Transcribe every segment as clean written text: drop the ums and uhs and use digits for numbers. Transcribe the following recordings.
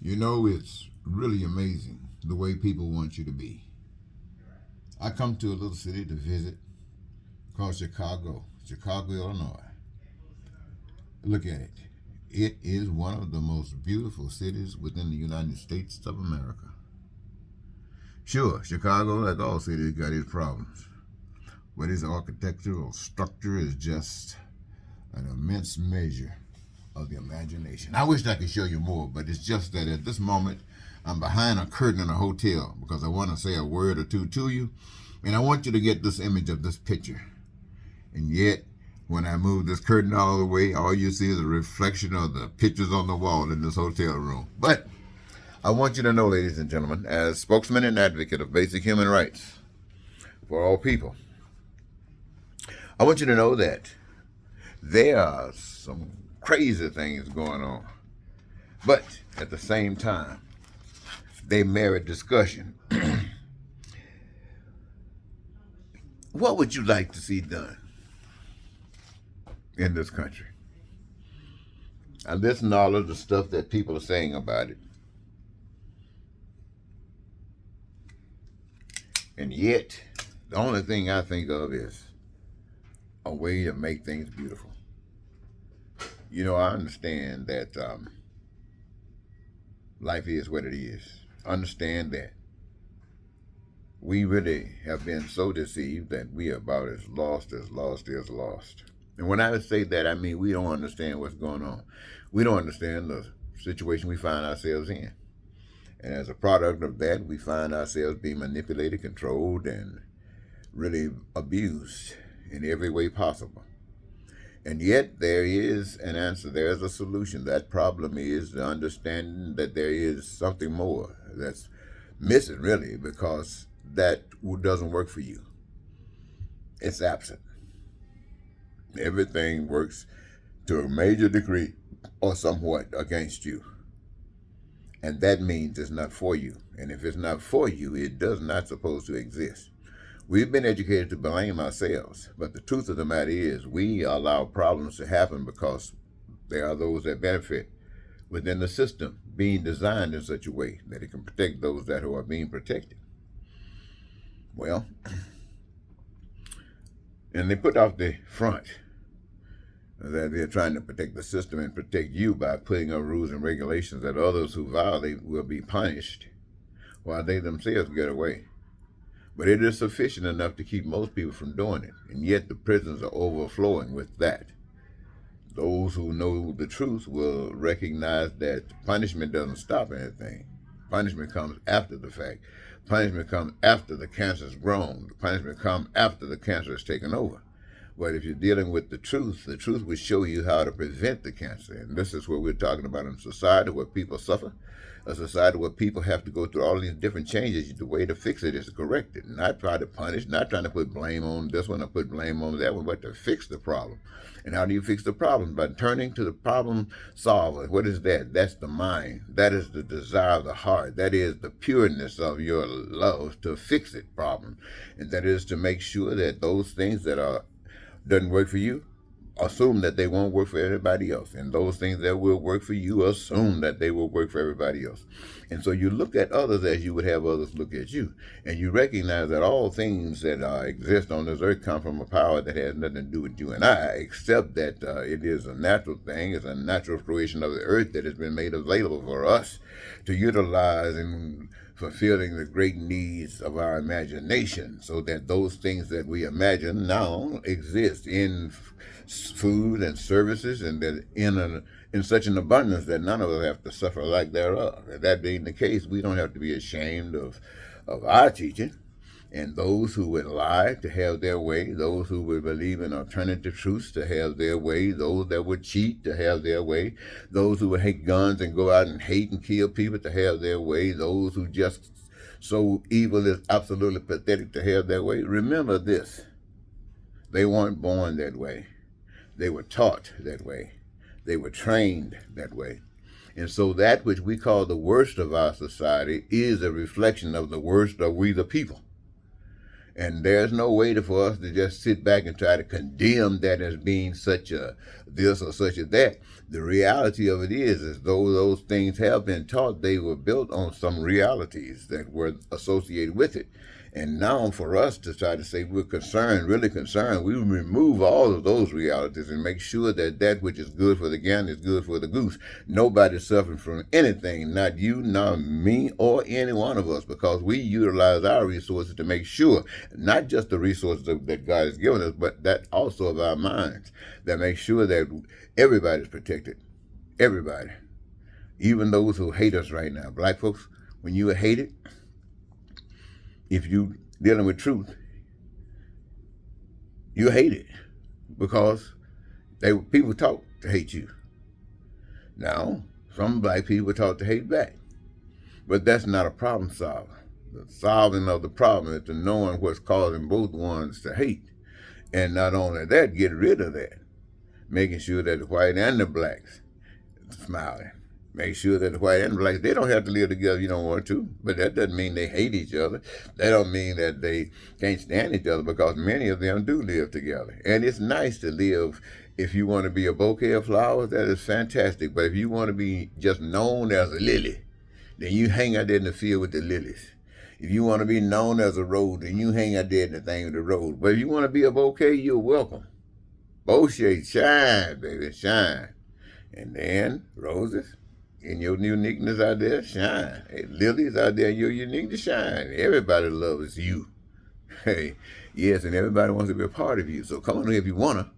You know, it's really amazing the way people want you to be. I come to a little city to visit called Chicago, Illinois. Look at it. It is one of the most beautiful cities within the United States of America. Sure, Chicago, like all cities, got its problems, but its architectural structure is just an immense measure of the imagination. I wish I could show you more, but it's just that at this moment, I'm behind a curtain in a hotel because I want to say a word or two to you, and I want you to get this image of this picture. And yet, when I move this curtain all the way, all you see is a reflection of the pictures on the wall in this hotel room. But I want you to know, ladies and gentlemen, as spokesman and advocate of basic human rights for all people, I want you to know that there are some crazy things going on. But at the same time, they merit discussion. What would you like to see done in this country? I listen to all of the stuff that people are saying about it. And yet, the only thing I think of is a way to make things beautiful. You know, I understand that life is what it is. Understand that we really have been so deceived that we are about as lost is lost. And when I say that, I mean we don't understand what's going on. We don't understand the situation we find ourselves in. And as a product of that, we find ourselves being manipulated, controlled, and really abused in every way possible. And yet there is an answer. There is a solution. That problem is the understanding that there is something more that's missing, really, because that doesn't work for you. It's absent. Everything works to a major degree or somewhat against you. And that means it's not for you. And if it's not for you, it does not supposed to exist. We've been educated to blame ourselves, but the truth of the matter is we allow problems to happen because there are those that benefit within the system being designed in such a way that it can protect those that are being protected. Well, and they put out the front that they're trying to protect the system and protect you by putting up rules and regulations that others who violate will be punished while they themselves get away. But it is sufficient enough to keep most people from doing it, and yet the prisons are overflowing with that. Those who know the truth will recognize that punishment doesn't stop anything. Punishment comes after the fact. Punishment comes after the cancer's grown. Punishment comes after the cancer is taken over. But if you're dealing with the truth will show you how to prevent the cancer. And this is what we're talking about in a society where people suffer, a society where people have to go through all these different changes. The way to fix it is to correct it, not try to punish, not trying to put blame on this one or put blame on that one, but to fix the problem. And how do you fix the problem? By turning to the problem solver. What is that? That's the mind. That is the desire of the heart. That is the pureness of your love to fix it problem. And that is to make sure that those things that doesn't work for you, assume that they won't work for everybody else. And those things that will work for you, assume that they will work for everybody else. And so you look at others as you would have others look at you. And you recognize that all things that exist on this earth come from a power that has nothing to do with you and I, except that it is a natural thing. It's a natural fruition of the earth that has been made available for us to utilize in fulfilling the great needs of our imagination, so that those things that we imagine now exist in food and services, and that in such an abundance that none of us have to suffer lack thereof. And that being the case, we don't have to be ashamed of our teaching. And those who would lie to have their way, those who would believe in alternative truths to have their way, those that would cheat to have their way, those who would hate guns and go out and hate and kill people to have their way, those who just so evil is absolutely pathetic to have their way. Remember this, they weren't born that way. They were taught that way. They were trained that way. And so that which we call the worst of our society is a reflection of the worst of we the people. And there's no way for us to just sit back and try to condemn that as being such a this or such a that. The reality of it is though those things have been taught, they were built on some realities that were associated with it. And now for us to try to say we're concerned, really concerned, we remove all of those realities and make sure that that which is good for the gander is good for the goose. Nobody's suffering from anything, not you, not me, or any one of us, because we utilize our resources to make sure, not just the resources that God has given us, but that also of our minds, that make sure that everybody's protected. Everybody. Even those who hate us right now. Black folks, when you are hated, if you dealing with truth, you hate it because people taught to hate you. Now, some black people are taught to hate back, but that's not a problem solver. The solving of the problem is to knowing what's causing both ones to hate, and not only that, get rid of that, making sure that the white and the blacks smiling. Make sure that the white and the black, they don't have to live together if you don't want to, but that doesn't mean they hate each other. That don't mean that they can't stand each other, because many of them do live together. And it's nice to live. If you want to be a bouquet of flowers, that is fantastic. But if you want to be just known as a lily, then you hang out there in the field with the lilies. If you want to be known as a rose, then you hang out there in the thing with the rose. But if you want to be a bouquet, you're welcome. Both shades, shine, baby, shine. And then roses, in your uniqueness out there, shine. Hey, lilies out there, your uniqueness, shine. Everybody loves you. Hey, yes, and everybody wants to be a part of you. So come on if you want to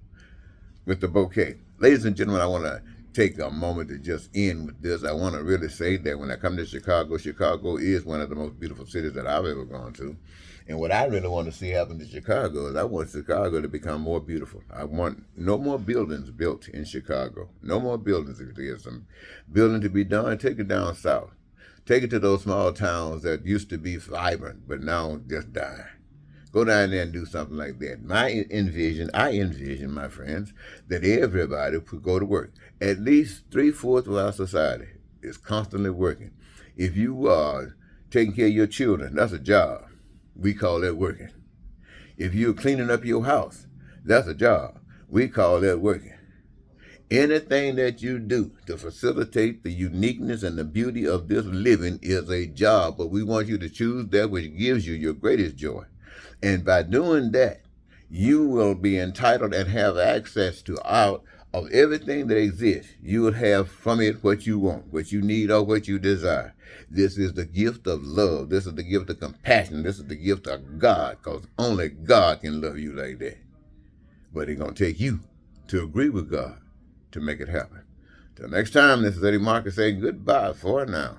with the bouquet. Ladies and gentlemen, I want to take a moment to just end with this. I want to really say that when I come to Chicago, Chicago is one of the most beautiful cities that I've ever gone to. And what I really want to see happen to Chicago is I want Chicago to become more beautiful. I want no more buildings built in Chicago. No more buildings. If there's some building to be done, take it down south. Take it to those small towns that used to be vibrant, but now just die. Go down there and do something like that. I envision, my friends, that everybody could go to work. At least 3/4 of our society is constantly working. If you are taking care of your children, that's a job. We call that working. If you're cleaning up your house, that's a job. We call that working. Anything that you do to facilitate the uniqueness and the beauty of this living is a job, but we want you to choose that which gives you your greatest joy. And by doing that, you will be entitled and have access to out of everything that exists. You will have from it what you want, what you need, or what you desire. This is the gift of love. This is the gift of compassion. This is the gift of God, because only God can love you like that. But it's going to take you to agree with God to make it happen. Till next time, this is Eddie Marcus saying goodbye for now.